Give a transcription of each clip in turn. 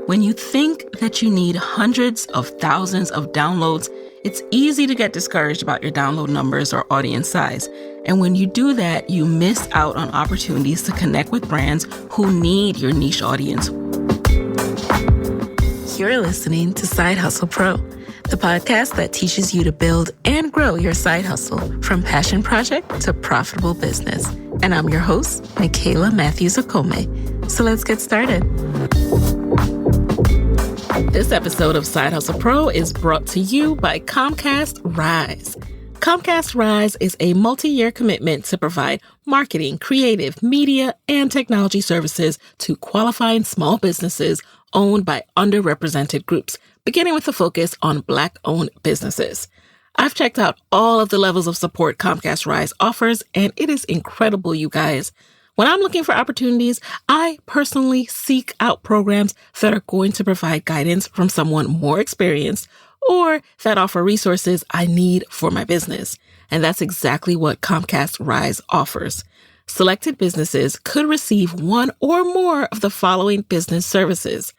When you think that you need hundreds of thousands of downloads, it's easy to get discouraged about your download numbers or audience size. And when you do that, you miss out on opportunities to connect with brands who need your niche audience. You're listening to Side Hustle Pro, the podcast that teaches you to build and grow your side hustle from passion project to profitable business. And I'm your host, Michaela Matthews-Okome. So let's get started. This episode of Side Hustle Pro is brought to you by Comcast Rise. Comcast Rise is a multi-year commitment to provide marketing, creative, media, and technology services to qualifying small businesses owned by underrepresented groups, beginning with a focus on Black-owned businesses. I've checked out all of the levels of support Comcast Rise offers, and it is incredible, you guys. When I'm looking for opportunities, I personally seek out programs that are going to provide guidance from someone more experienced or that offer resources I need for my business. And that's exactly what Comcast Rise offers. Selected businesses could receive one or more of the following business services: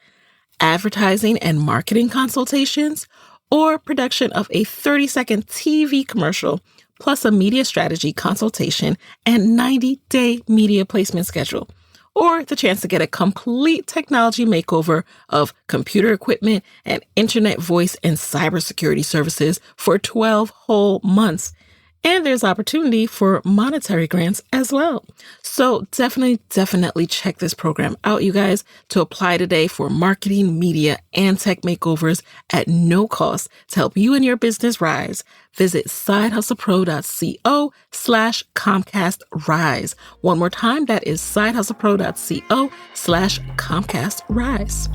advertising and marketing consultations, or production of a 30-second TV commercial, plus a media strategy consultation and 90-day media placement schedule, or the chance to get a complete technology makeover of computer equipment and internet voice and cybersecurity services for 12 whole months. And there's opportunity for monetary grants as well. So definitely check this program out, you guys. To apply today for marketing, media, and tech makeovers at no cost to help you and your business rise, visit sidehustlepro.co/Comcast Rise. One more time, that is sidehustlepro.co/Comcast Rise.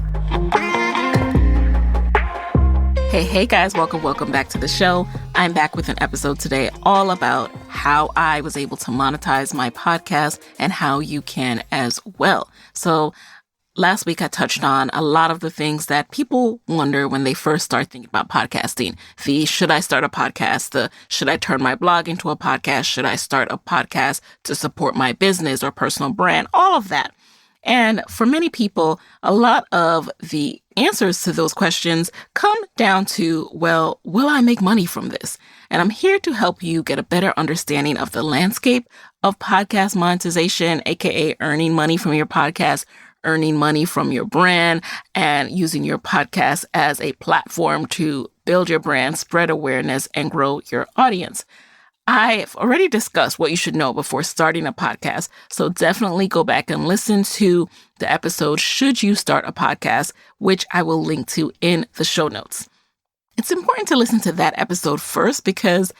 Hey guys, welcome back to the show. I'm back with an episode today all about how I was able to monetize my podcast and how you can as well. So last week I touched on a lot of the things that people wonder when they first start thinking about podcasting. The should I start a podcast? The should I turn my blog into a podcast? Should I start a podcast to support my business or personal brand? All of that. And for many people, a lot of the answers to those questions come down to, well, will I make money from this? And I'm here to help you get a better understanding of the landscape of podcast monetization, aka earning money from your podcast, earning money from your brand, and using your podcast as a platform to build your brand, spread awareness, and grow your audience. I've already discussed what you should know before starting a podcast, so definitely go back and listen to the episode, Should You Start a Podcast?, which I will link to in the show notes. It's important to listen to that episode first because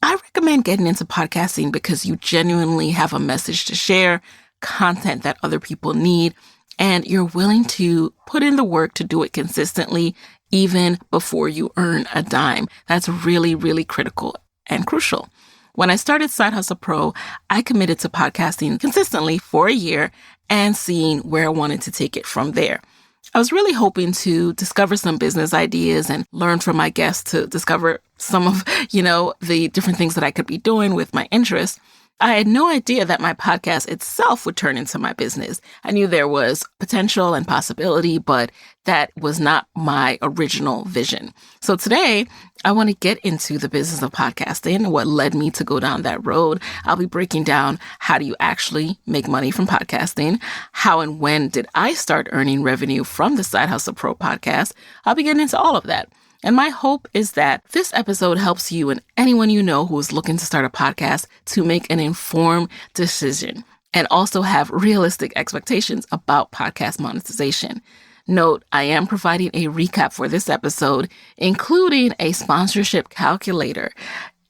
I recommend getting into podcasting because you genuinely have a message to share, content that other people need, and you're willing to put in the work to do it consistently, even before you earn a dime. That's really critical and crucial. When I started Side Hustle Pro, I committed to podcasting consistently for a year and seeing where I wanted to take it from there. I was really hoping to discover some business ideas and learn from my guests to discover some of, the different things that I could be doing with my interests. I had no idea that my podcast itself would turn into my business. I knew there was potential and possibility, but that was not my original vision. So today, I want to get into the business of podcasting, what led me to go down that road. I'll be breaking down how do you actually make money from podcasting? How and when did I start earning revenue from the Side Hustle Pro podcast? I'll be getting into all of that. And my hope is that this episode helps you and anyone you know who is looking to start a podcast to make an informed decision and also have realistic expectations about podcast monetization. Note, I am providing a recap for this episode, including a sponsorship calculator.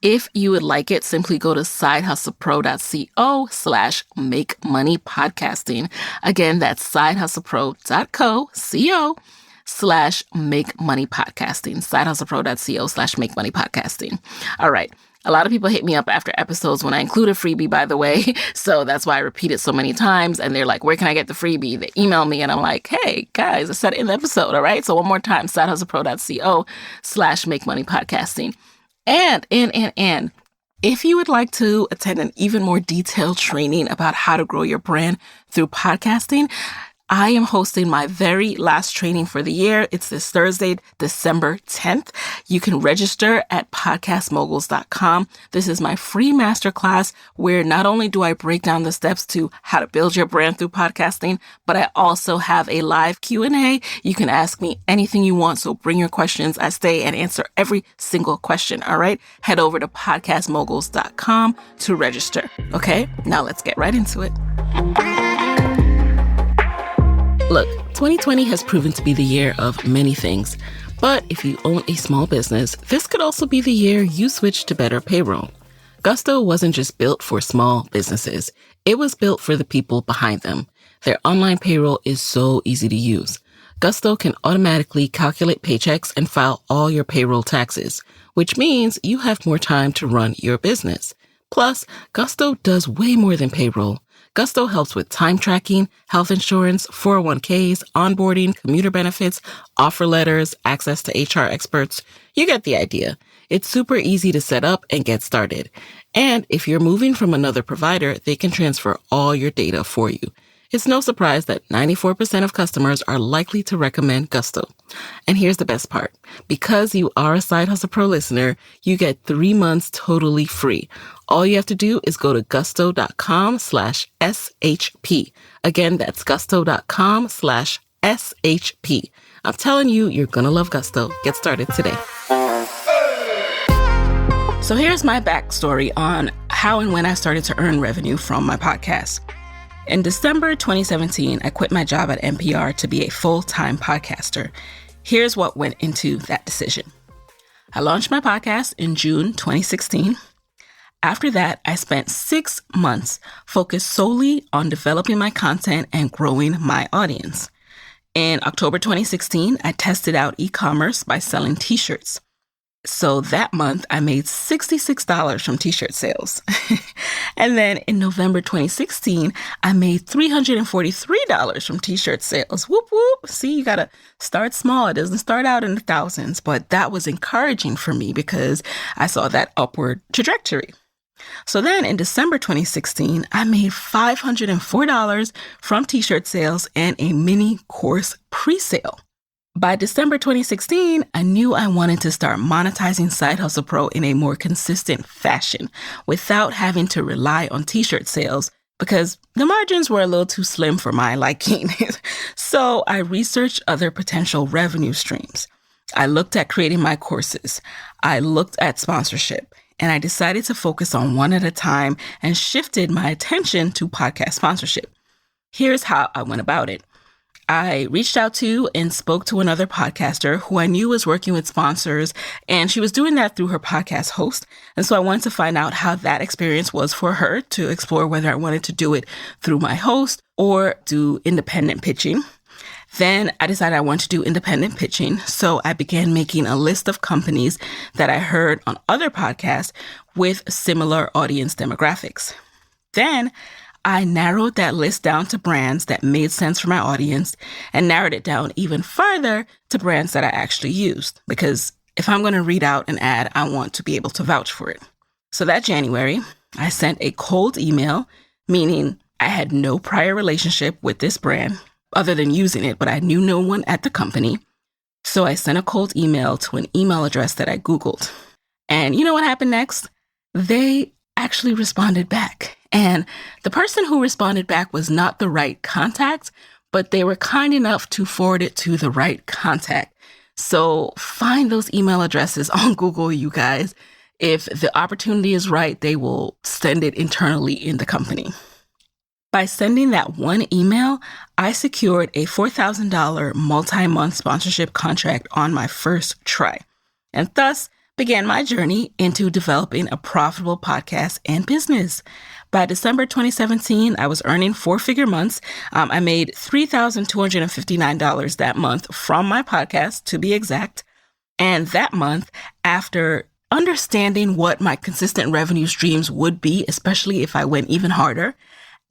If you would like it, simply go to sidehustlepro.co/makemoneypodcasting. Again, that's sidehustlepro.co/makemoneypodcasting. sidehustlepro.co/makemoneypodcasting. All right. A lot of people hit me up after episodes when I include a freebie, by the way. So that's why I repeat it so many times. And they're like, where can I get the freebie? They email me and I'm like, hey, guys, I said it in the episode. All right. So one more time, sidehustlepro.co/makemoneypodcasting. And if you would like to attend an even more detailed training about how to grow your brand through podcasting, I am hosting my very last training for the year. It's this Thursday, December 10th. You can register at podcastmoguls.com. This is my free masterclass where not only do I break down the steps to how to build your brand through podcasting, but I also have a live Q&A. You can ask me anything you want, so bring your questions. I stay and answer every single question, all right? Head over to podcastmoguls.com to register, okay? Now let's get right into it. Look, 2020 has proven to be the year of many things, but if you own a small business, this could also be the year you switch to better payroll. Gusto wasn't just built for small businesses. It was built for the people behind them. Their online payroll is so easy to use. Gusto can automatically calculate paychecks and file all your payroll taxes, which means you have more time to run your business. Plus, Gusto does way more than payroll. Gusto helps with time tracking, health insurance, 401ks, onboarding, commuter benefits, offer letters, access to HR experts. You get the idea. It's super easy to set up and get started. And if you're moving from another provider, they can transfer all your data for you. It's no surprise that 94% of customers are likely to recommend Gusto. And here's the best part. Because you are a Side Hustle Pro listener, you get 3 months totally free. All you have to do is go to gusto.com/SHP. Again, that's gusto.com/SHP. I'm telling you, you're going to love Gusto. Get started today. So here's my backstory on how and when I started to earn revenue from my podcast. In December 2017, I quit my job at NPR to be a full-time podcaster. Here's what went into that decision. I launched my podcast in June 2016. After that, I spent 6 months focused solely on developing my content and growing my audience. In October 2016, I tested out e-commerce by selling t-shirts. So that month, I made $66 from t-shirt sales. And then in November 2016, I made $343 from t-shirt sales. Whoop, whoop. See, you got to start small. It doesn't start out in the thousands, but that was encouraging for me because I saw that upward trajectory. So then in December 2016, I made $504 from t-shirt sales and a mini course pre-sale. By December 2016, I knew I wanted to start monetizing Side Hustle Pro in a more consistent fashion without having to rely on t-shirt sales because the margins were a little too slim for my liking. So I researched other potential revenue streams. I looked at creating my courses. I looked at sponsorship. And I decided to focus on one at a time and shifted my attention to podcast sponsorship. Here's how I went about it. I reached out to and spoke to another podcaster who I knew was working with sponsors, and she was doing that through her podcast host. And so I wanted to find out how that experience was for her to explore whether I wanted to do it through my host or do independent pitching. Then I decided I wanted to do independent pitching. So I began making a list of companies that I heard on other podcasts with similar audience demographics. Then I narrowed that list down to brands that made sense for my audience and narrowed it down even further to brands that I actually used. Because if I'm going to read out an ad, I want to be able to vouch for it. So that January, I sent a cold email, meaning I had no prior relationship with this brand other than using it, but I knew no one at the company. So I sent a cold email to an email address that I Googled. And you know what happened next? They actually responded back. And the person who responded back was not the right contact, but they were kind enough to forward it to the right contact. So find those email addresses on Google, you guys. If the opportunity is right, they will send it internally in the company. By sending that one email, I secured a $4,000 multi-month sponsorship contract on my first try, and thus began my journey into developing a profitable podcast and business. By December 2017, I was earning 4-figure months. I made $3,259 that month from my podcast, to be exact. And that month, after understanding what my consistent revenue streams would be, especially if I went even harder,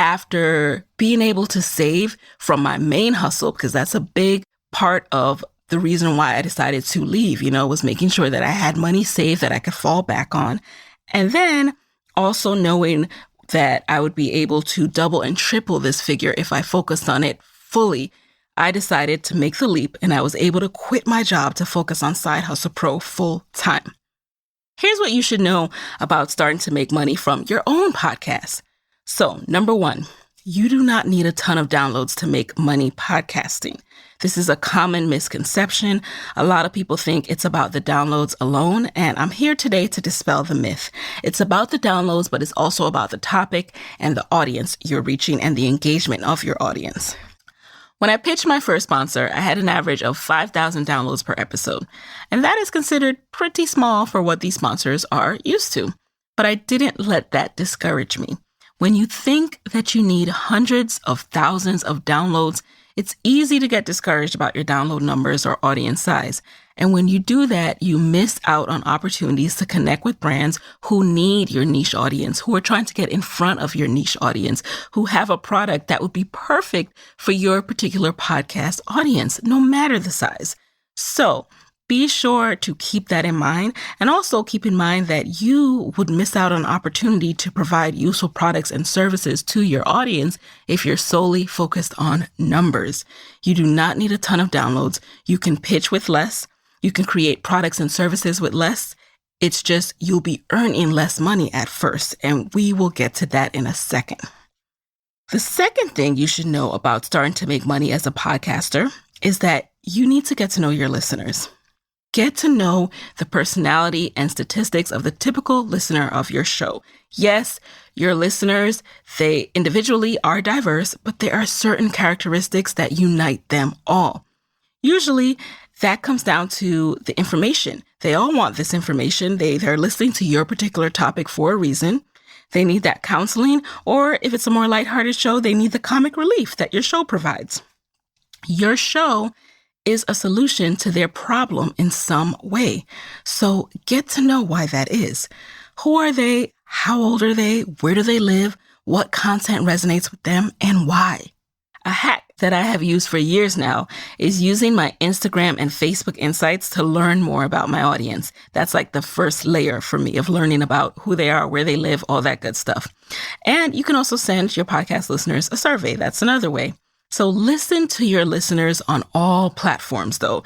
after being able to save from my main hustle, because that's a big part of the reason why I decided to leave, was making sure that I had money saved that I could fall back on. And then also knowing that I would be able to double and triple this figure if I focused on it fully, I decided to make the leap and I was able to quit my job to focus on Side Hustle Pro full time. Here's what you should know about starting to make money from your own podcast. So, number one, you do not need a ton of downloads to make money podcasting. This is a common misconception. A lot of people think it's about the downloads alone, and I'm here today to dispel the myth. It's about the downloads, but it's also about the topic and the audience you're reaching and the engagement of your audience. When I pitched my first sponsor, I had an average of 5,000 downloads per episode, and that is considered pretty small for what these sponsors are used to. But I didn't let that discourage me. When you think that you need hundreds of thousands of downloads, it's easy to get discouraged about your download numbers or audience size. And when you do that, you miss out on opportunities to connect with brands who need your niche audience, who are trying to get in front of your niche audience, who have a product that would be perfect for your particular podcast audience, no matter the size. So be sure to keep that in mind, and also keep in mind that you would miss out on an opportunity to provide useful products and services to your audience if you're solely focused on numbers. You do not need a ton of downloads. You can pitch with less. You can create products and services with less. It's just you'll be earning less money at first, and we will get to that in a second. The second thing you should know about starting to make money as a podcaster is that you need to get to know your listeners. Get to know the personality and statistics of the typical listener of your show. Yes, your listeners, they individually are diverse, but there are certain characteristics that unite them all. Usually, that comes down to the information. They all want this information. They're listening to your particular topic for a reason. They need that counseling, or if it's a more lighthearted show, they need the comic relief that your show provides. Your show is a solution to their problem in some way. So get to know why that is. Who are they? How old are they? Where do they live? What content resonates with them and why? A hack that I have used for years now is using my Instagram and Facebook insights to learn more about my audience. That's like the first layer for me of learning about who they are, where they live, all that good stuff. And you can also send your podcast listeners a survey. That's another way. So listen to your listeners on all platforms, though.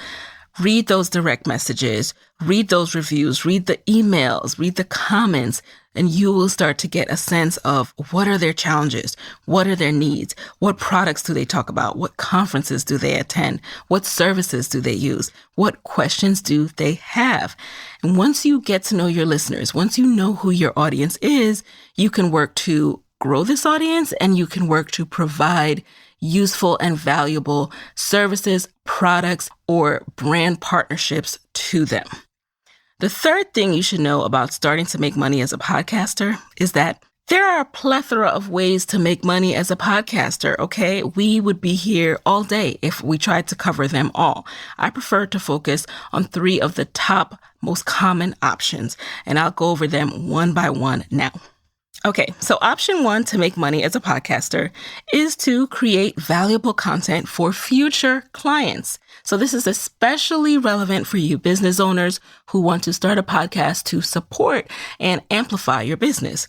Read those direct messages, read those reviews, read the emails, read the comments, and you will start to get a sense of what are their challenges, what are their needs, what products do they talk about, what conferences do they attend, what services do they use, what questions do they have. And once you get to know your listeners, once you know who your audience is, you can work to grow this audience and you can work to provide useful and valuable services, products, or brand partnerships to them. The third thing you should know about starting to make money as a podcaster is that there are a plethora of ways to make money as a podcaster, okay? We would be here all day if we tried to cover them all. I prefer to focus on 3 of the top most common options, and I'll go over them one by one now. Okay, so option 1 to make money as a podcaster is to create valuable content for future clients. So this is especially relevant for you business owners who want to start a podcast to support and amplify your business.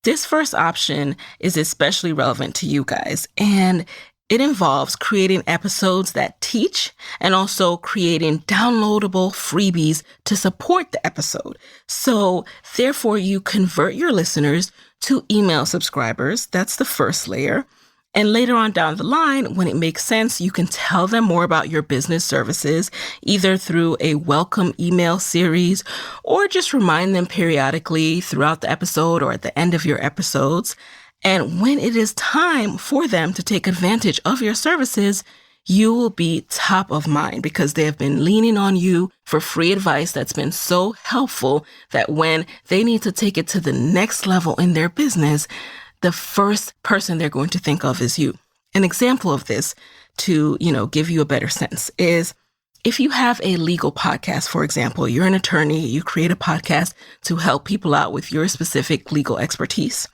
This first option is especially relevant to you guys, and it involves creating episodes that teach and also creating downloadable freebies to support the episode. So therefore, you convert your listeners to email subscribers. That's the first layer. And later on down the line, when it makes sense, you can tell them more about your business services, either through a welcome email series or just remind them periodically throughout the episode or at the end of your episodes. And when it is time for them to take advantage of your services, you will be top of mind because they have been leaning on you for free advice that's been so helpful that when they need to take it to the next level in their business, the first person they're going to think of is you. An example of this to, give you a better sense is if you have a legal podcast, for example, you're an attorney, you create a podcast to help people out with your specific legal expertise.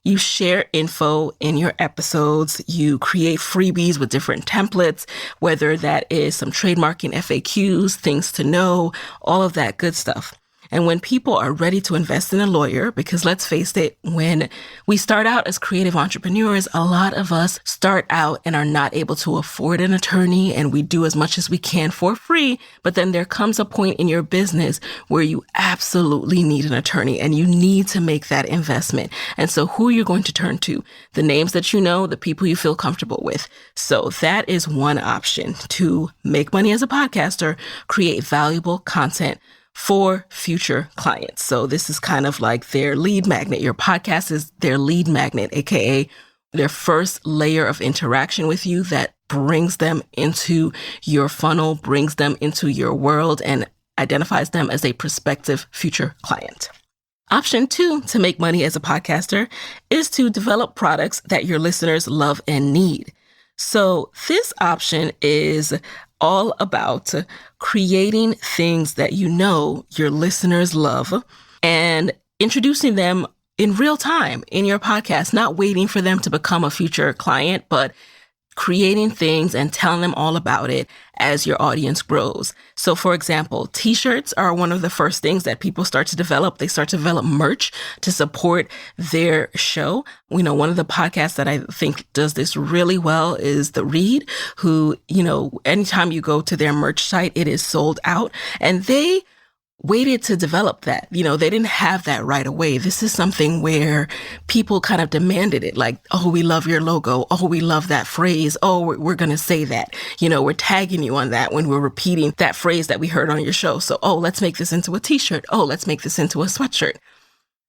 You share info in your episodes. You create freebies with different templates, whether that is some trademarking FAQs, things to know, all of that good stuff. And when people are ready to invest in a lawyer, because let's face it, when we start out as creative entrepreneurs, a lot of us start out and are not able to afford an attorney, and we do as much as we can for free. But then there comes a point in your business where you absolutely need an attorney and you need to make that investment. And so who are you going to turn to? The names that you know, the people you feel comfortable with. So that is one option to make money as a podcaster, create valuable content for future clients. So this is kind of like their lead magnet. Your podcast is their lead magnet, aka their first layer of interaction with you that brings them into your funnel, brings them into your world, and identifies them as a prospective future client. Option 2 to make money as a podcaster is to develop products that your listeners love and need. So this option is all about creating things that you know your listeners love and introducing them in real time in your podcast, not waiting for them to become a future client, but creating things and telling them all about it as your audience grows. So for example, t-shirts are one of the first things that people start to develop. They start to develop merch to support their show. We know one of the podcasts that I think does this really well is The Read, who, anytime you go to their merch site, it is sold out, and they waited to develop that. They didn't have that right away. This is something where people kind of demanded it. Like, oh, we love your logo. Oh, we love that phrase. Oh, we're going to say that. We're tagging you on that when we're repeating that phrase that we heard on your show. So, oh, let's make this into a t-shirt. Oh, let's make this into a sweatshirt.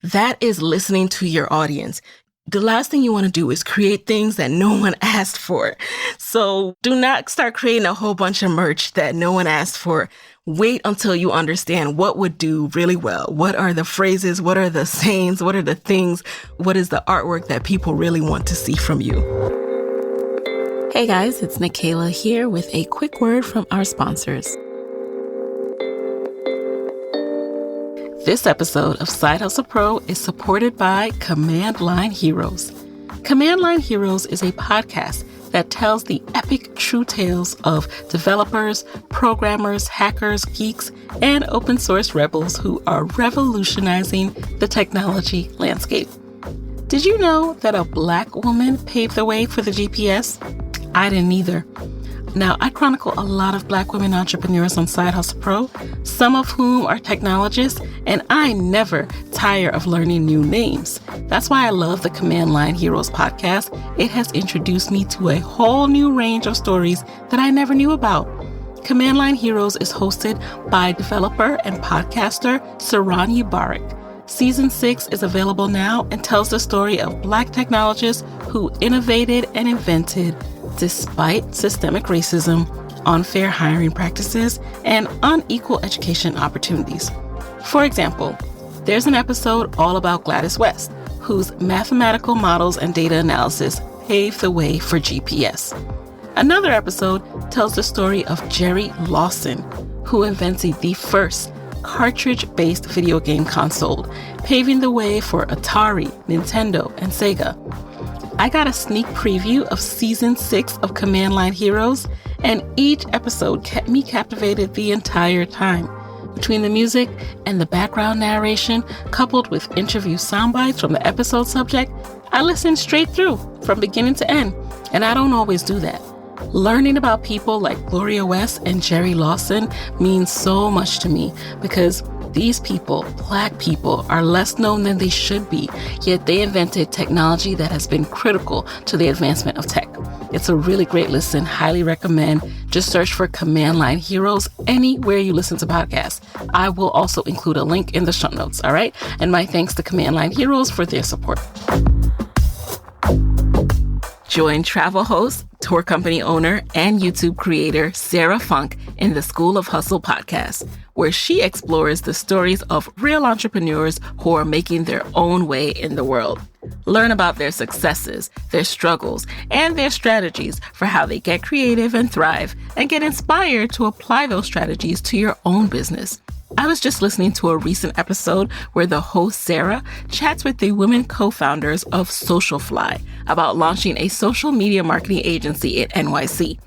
That is listening to your audience. The last thing you want to do is create things that no one asked for. So do not start creating a whole bunch of merch that no one asked for. Wait until you understand what would do really well. What are the phrases? What are the sayings? What are the things? What is the artwork that people really want to see from you? Hey guys, it's Nikayla here with a quick word from our sponsors. This episode of Side Hustle Pro is supported by Command Line Heroes. Command Line Heroes is a podcast that tells the epic true tales of developers, programmers, hackers, geeks, and open source rebels who are revolutionizing the technology landscape. Did you know that a Black woman paved the way for the GPS? I didn't either. Now, I chronicle a lot of Black women entrepreneurs on Side Hustle Pro, some of whom are technologists, and I never tire of learning new names. That's why I love the Command Line Heroes podcast. It has introduced me to a whole new range of stories that I never knew about. Command Line Heroes is hosted by developer and podcaster Saran Mubarak. Season 6 is available now and tells the story of Black technologists who innovated and invented despite systemic racism, unfair hiring practices, and unequal education opportunities. For example, there's an episode all about Gladys West, whose mathematical models and data analysis paved the way for GPS. Another episode tells the story of Jerry Lawson, who invented the first cartridge-based video game console, paving the way for Atari, Nintendo, and Sega. I got a sneak preview of Season 6 of Command Line Heroes, and each episode kept me captivated the entire time. Between the music and the background narration, coupled with interview soundbites from the episode subject, I listened straight through, from beginning to end, and I don't always do that. Learning about people like Gloria West and Jerry Lawson means so much to me because these people, Black people, are less known than they should be, yet they invented technology that has been critical to the advancement of tech. It's a really great listen, highly recommend. Just search for Command Line Heroes anywhere you listen to podcasts. I will also include a link in the show notes, all right? And my thanks to Command Line Heroes for their support. Join travel host, tour company owner, and YouTube creator Sarah Funk in the School of Hustle podcast, where she explores the stories of real entrepreneurs who are making their own way in the world. Learn about their successes, their struggles, and their strategies for how they get creative and thrive, and get inspired to apply those strategies to your own business. I was just listening to a recent episode where the host, Sarah, chats with the women co-founders of Socialfly about launching a social media marketing agency at NYC.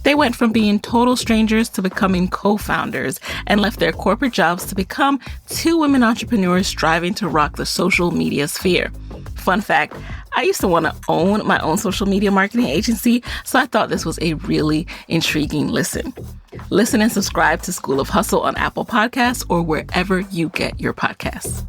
They went from being total strangers to becoming co-founders and left their corporate jobs to become two women entrepreneurs striving to rock the social media sphere. Fun fact, I used to want to own my own social media marketing agency, so I thought this was a really intriguing listen. Listen and subscribe to School of Hustle on Apple Podcasts or wherever you get your podcasts.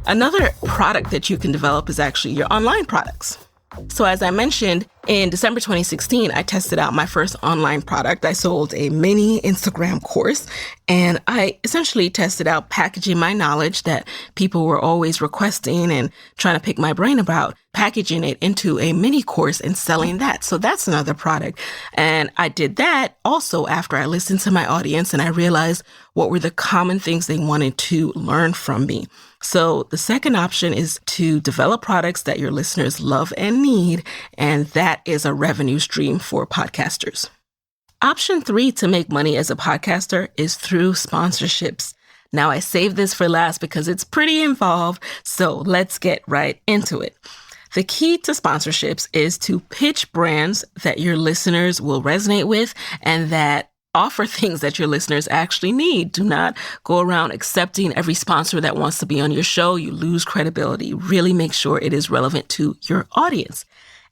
Another product that you can develop is actually your online products. So as I mentioned, in December 2016, I tested out my first online product. I sold a mini Instagram course, and I essentially tested out packaging my knowledge that people were always requesting and trying to pick my brain about, packaging it into a mini course and selling that. So that's another product. And I did that also after I listened to my audience and I realized what were the common things they wanted to learn from me. So the second option is to develop products that your listeners love and need, and that is a revenue stream for podcasters. Option 3 to make money as a podcaster is through sponsorships. Now, I saved this for last because it's pretty involved, so let's get right into it. The key to sponsorships is to pitch brands that your listeners will resonate with and that offer things that your listeners actually need. Do not go around accepting every sponsor that wants to be on your show. You lose credibility. Really make sure it is relevant to your audience.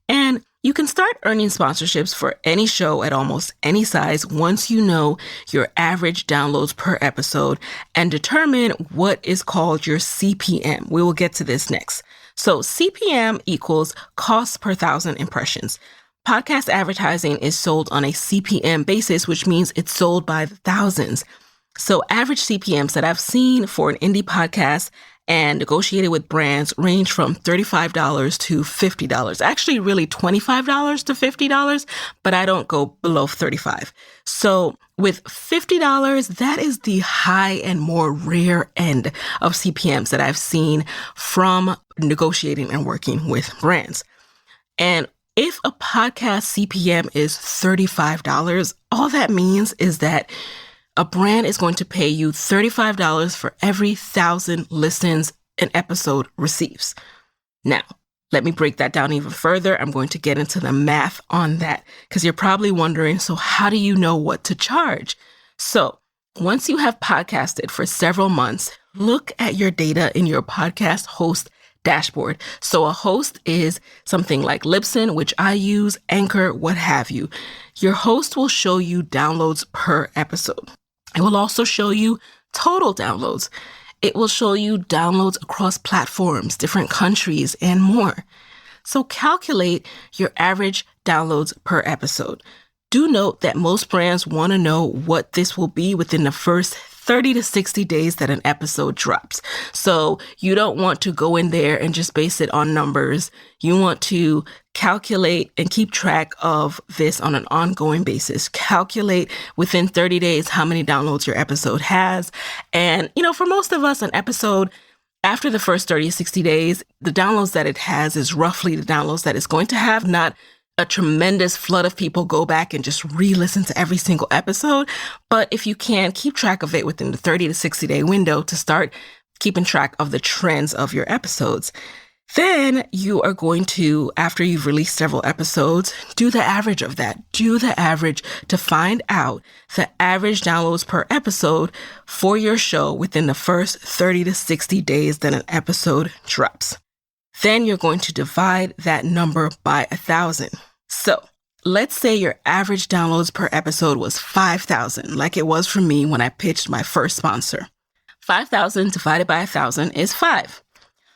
And you can start earning sponsorships for any show at almost any size once you know your average downloads per episode and determine what is called your CPM. We will get to this next. So CPM equals cost per thousand impressions. Podcast advertising is sold on a CPM basis, which means it's sold by the thousands. So average CPMs that I've seen for an indie podcast and negotiated with brands range from $35 to $50. Actually, really $25 to $50, but I don't go below $35. So with $50, that is the high and more rare end of CPMs that I've seen from negotiating and working with brands. And if a podcast CPM is $35, all that means is that a brand is going to pay you $35 for every 1,000 listens an episode receives. Now, let me break that down even further. I'm going to get into the math on that because you're probably wondering, so how do you know what to charge? So once you have podcasted for several months, look at your data in your podcast host dashboard. So a host is something like Libsyn, which I use, Anchor, what have you. Your host will show you downloads per episode. It will also show you total downloads. It will show you downloads across platforms, different countries, and more. So calculate your average downloads per episode. Do note that most brands want to know what this will be within the first 30 to 60 days that an episode drops. So you don't want to go in there and just base it on numbers. You want to calculate and keep track of this on an ongoing basis. Calculate within 30 days how many downloads your episode has. And, for most of us, an episode after the first 30 to 60 days, the downloads that it has is roughly the downloads that it's going to have, not a tremendous flood of people go back and just re-listen to every single episode. But if you can, keep track of it within the 30 to 60 day window to start keeping track of the trends of your episodes. Then you are going to, after you've released several episodes, do the average of that. Do the average to find out the average downloads per episode for your show within the first 30 to 60 days that an episode drops. Then you're going to divide that number by 1,000. So let's say your average downloads per episode was 5,000, like it was for me when I pitched my first sponsor. 5,000 divided by 1,000 is 5.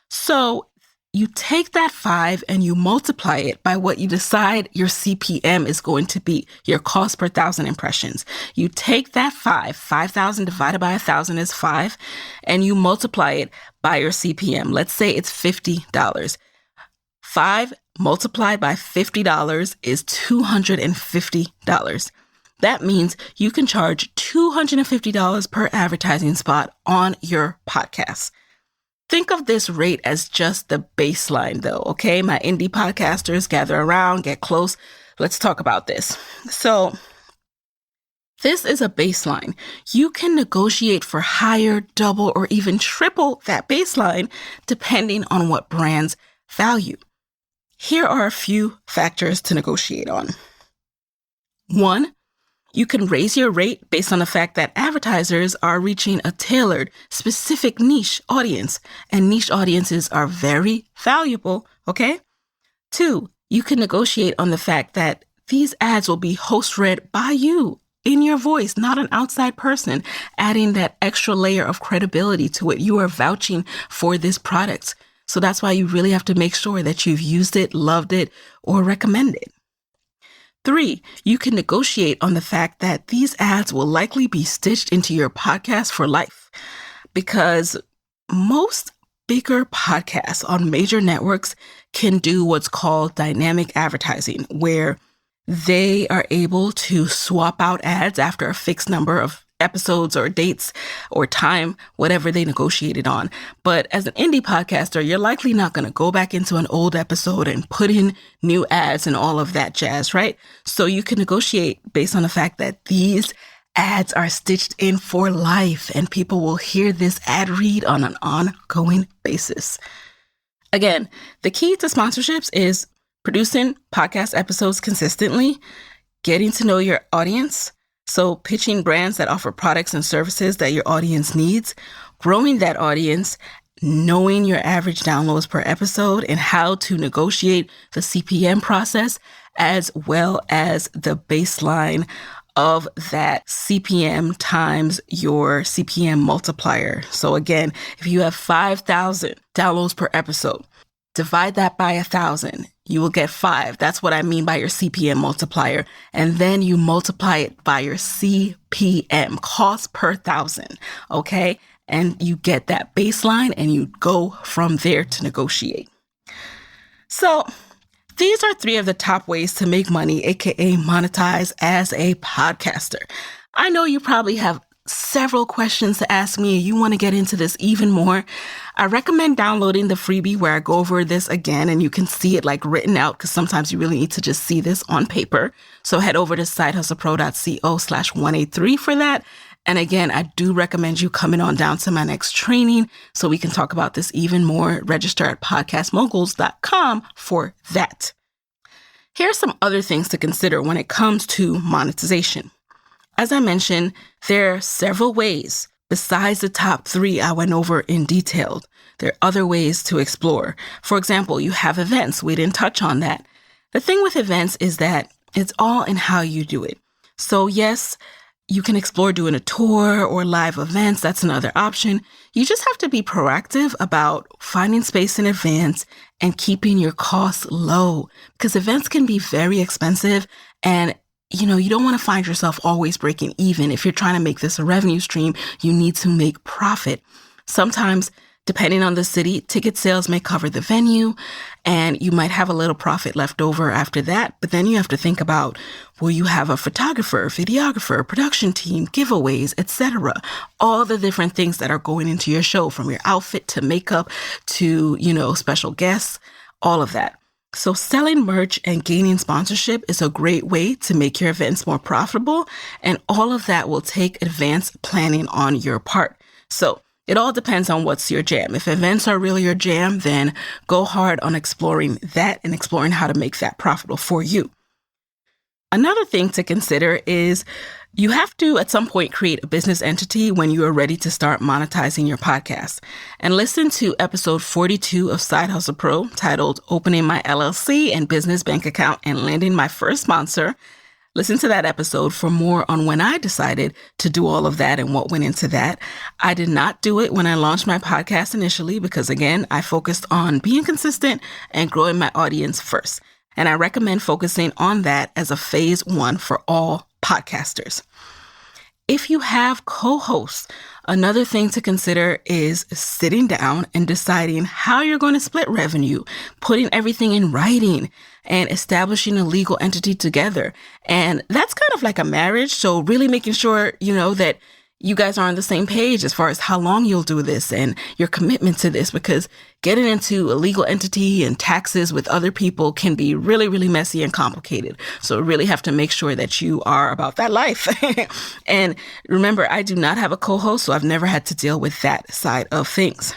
So you take that 5 and you multiply it by what you decide your CPM is going to be, your cost per 1,000 impressions. You take that 5,000 divided by 1,000 is 5, and you multiply it by your CPM. Let's say it's $50. 5 multiplied by $50 is $250. That means you can charge $250 per advertising spot on your podcast. Think of this rate as just the baseline though, okay? My indie podcasters, gather around, get close. Let's talk about this. So this is a baseline. You can negotiate for higher, double, or even triple that baseline depending on what brands value. Here are a few factors to negotiate on. 1, you can raise your rate based on the fact that advertisers are reaching a tailored, specific niche audience, and niche audiences are very valuable, okay? 2, you can negotiate on the fact that these ads will be host-read by you in your voice, not an outside person, adding that extra layer of credibility to it. You are vouching for this product. So that's why you really have to make sure that you've used it, loved it, or recommend it. 3, you can negotiate on the fact that these ads will likely be stitched into your podcast for life, because most bigger podcasts on major networks can do what's called dynamic advertising, where they are able to swap out ads after a fixed number of episodes or dates or time, whatever they negotiated on. But as an indie podcaster, you're likely not going to go back into an old episode and put in new ads and all of that jazz, right? So you can negotiate based on the fact that these ads are stitched in for life and people will hear this ad read on an ongoing basis. Again, the key to sponsorships is producing podcast episodes consistently, getting to know your audience, so pitching brands that offer products and services that your audience needs, growing that audience, knowing your average downloads per episode and how to negotiate the CPM process, as well as the baseline of that CPM times your CPM multiplier. So again, if you have 5,000 downloads per episode, divide that by 1,000. You will get 5. That's what I mean by your CPM multiplier. And then you multiply it by your CPM, cost per 1,000. Okay. And you get that baseline and you go from there to negotiate. So these are 3 of the top ways to make money, aka monetize as a podcaster. I know you probably have several questions to ask me and you want to get into this even more. I recommend downloading the freebie where I go over this again and you can see it like written out, because sometimes you really need to just see this on paper. So head over to sidehustlepro.co/183 for that. And again, I do recommend you coming on down to my next training so we can talk about this even more. Register at podcastmoguls.com for that. Here are some other things to consider when it comes to monetization. As I mentioned, there are several ways besides the top 3 I went over in detail. There are other ways to explore. For example, you have events. We didn't touch on that. The thing with events is that it's all in how you do it. So yes, you can explore doing a tour or live events. That's another option. You just have to be proactive about finding space in advance and keeping your costs low, because events can be very expensive and you don't want to find yourself always breaking even. If you're trying to make this a revenue stream, you need to make profit. Sometimes, depending on the city, ticket sales may cover the venue and you might have a little profit left over after that. But then you have to think about, will you have a photographer, videographer, production team, giveaways, etc. All the different things that are going into your show, from your outfit to makeup to, special guests, all of that. So selling merch and gaining sponsorship is a great way to make your events more profitable, and all of that will take advanced planning on your part. So it all depends on what's your jam. If events are really your jam, then go hard on exploring that and exploring how to make that profitable for you. Another thing to consider is you have to, at some point, create a business entity when you are ready to start monetizing your podcast. And listen to episode 42 of Side Hustle Pro, titled Opening My LLC and Business Bank Account and Landing My First Sponsor. Listen to that episode for more on when I decided to do all of that and what went into that. I did not do it when I launched my podcast initially because, again, I focused on being consistent and growing my audience first. And I recommend focusing on that as a phase 1 for all podcasters. If you have co-hosts, another thing to consider is sitting down and deciding how you're going to split revenue, putting everything in writing, and establishing a legal entity together. And that's kind of like a marriage. So really making sure, that you guys are on the same page as far as how long you'll do this and your commitment to this, because getting into a legal entity and taxes with other people can be really, really messy and complicated. So really have to make sure that you are about that life. And remember, I do not have a co-host, so I've never had to deal with that side of things.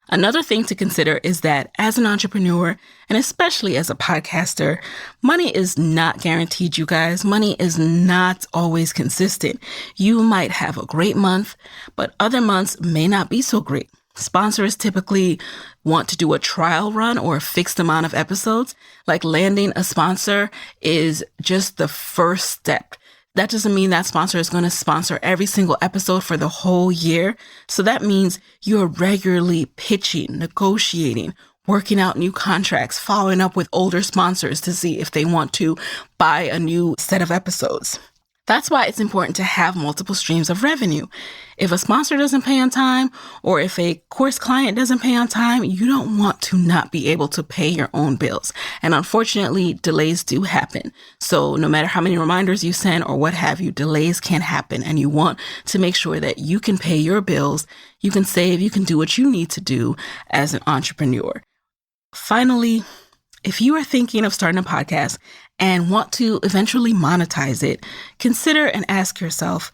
Another thing to consider is that as an entrepreneur, and especially as a podcaster, money is not guaranteed, you guys. Money is not always consistent. You might have a great month, but other months may not be so great. Sponsors typically want to do a trial run or a fixed amount of episodes. Like landing a sponsor is just the first step. That doesn't mean that sponsor is going to sponsor every single episode for the whole year. So that means you're regularly pitching, negotiating, working out new contracts, following up with older sponsors to see if they want to buy a new set of episodes. That's why it's important to have multiple streams of revenue. If a sponsor doesn't pay on time, or if a course client doesn't pay on time, you don't want to not be able to pay your own bills. And unfortunately, delays do happen. So no matter how many reminders you send or what have you, delays can happen. And you want to make sure that you can pay your bills, you can save, you can do what you need to do as an entrepreneur. Finally, if you are thinking of starting a podcast and want to eventually monetize it, consider and ask yourself,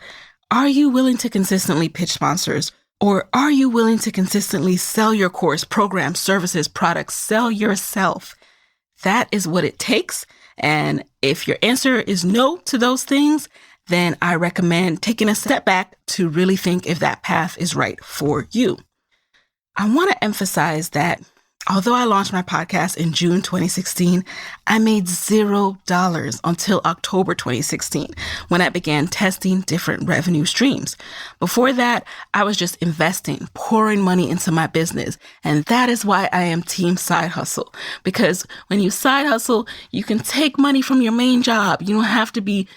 are you willing to consistently pitch sponsors? Or are you willing to consistently sell your course, programs, services, products, sell yourself? That is what it takes. And if your answer is no to those things, then I recommend taking a step back to really think if that path is right for you. I want to emphasize that although I launched my podcast in June 2016, I made $0 until October 2016 when I began testing different revenue streams. Before that, I was just investing, pouring money into my business. And that is why I am team side hustle. Because when you side hustle, you can take money from your main job. You don't have to be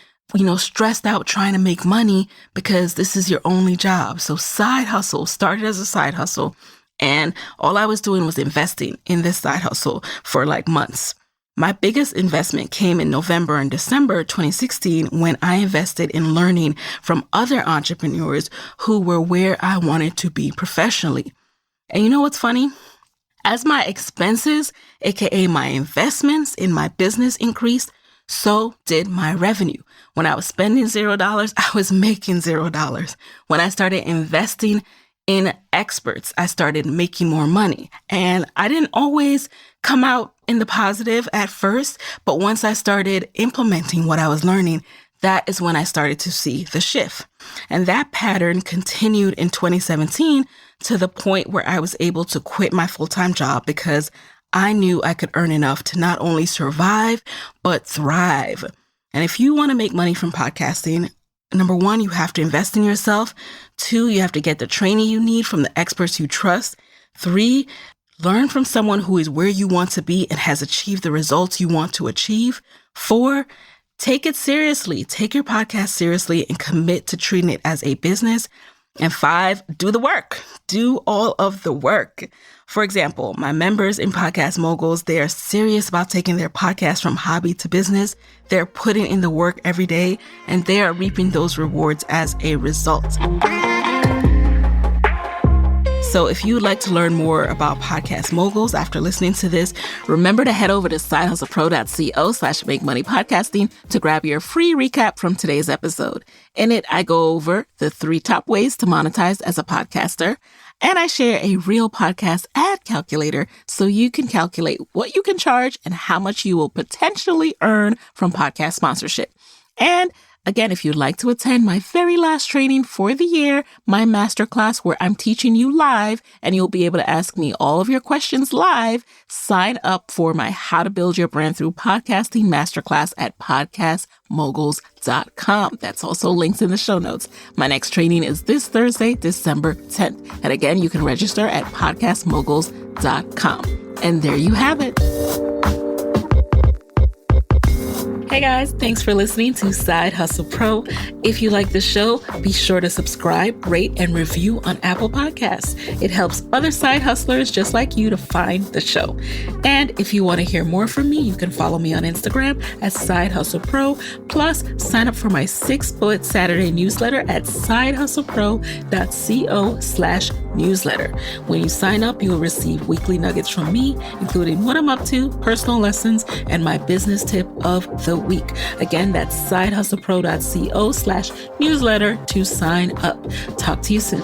stressed out trying to make money because this is your only job. So side hustle started as a side hustle. And all I was doing was investing in this side hustle for like months. My biggest investment came in November and December 2016 when I invested in learning from other entrepreneurs who were where I wanted to be professionally. And you know what's funny? As my expenses, aka my investments in my business increased, so did my revenue. When I was spending $0, I was making $0. When I started investing in experts, I started making more money. And I didn't always come out in the positive at first, but once I started implementing what I was learning, that is when I started to see the shift. And that pattern continued in 2017 to the point where I was able to quit my full-time job because I knew I could earn enough to not only survive, but thrive. And if you want to make money from podcasting, number one, you have to invest in yourself. 2, you have to get the training you need from the experts you trust. 3, learn from someone who is where you want to be and has achieved the results you want to achieve. 4, take it seriously. Take your podcast seriously and commit to treating it as a business. And 5, do the work. Do all of the work. For example, my members in Podcast Moguls, they are serious about taking their podcast from hobby to business. They're putting in the work every day, and they are reaping those rewards as a result. So if you'd like to learn more about Podcast Moguls after listening to this, remember to head over to sidehustlepro.co/makemoneypodcasting to grab your free recap from today's episode. In it, I go over the 3 top ways to monetize as a podcaster, and I share a real podcast ad calculator so you can calculate what you can charge and how much you will potentially earn from podcast sponsorship. And again, if you'd like to attend my very last training for the year, my masterclass where I'm teaching you live and you'll be able to ask me all of your questions live, sign up for my How to Build Your Brand Through Podcasting masterclass at podcastmoguls.com. That's also linked in the show notes. My next training is this Thursday, December 10th. And again, you can register at podcastmoguls.com. And there you have it. Hey guys, thanks for listening to Side Hustle Pro. If you like the show, be sure to subscribe, rate, and review on Apple Podcasts. It helps other side hustlers just like you to find the show. And if you want to hear more from me, you can follow me on Instagram at Side Hustle Pro. Plus, sign up for my 6-bullet Saturday newsletter at sidehustlepro.co/newsletter. When you sign up, you will receive weekly nuggets from me, including what I'm up to, personal lessons, and my business tip of the week. Again, that's sidehustlepro.co/newsletter to sign up. Talk to you soon.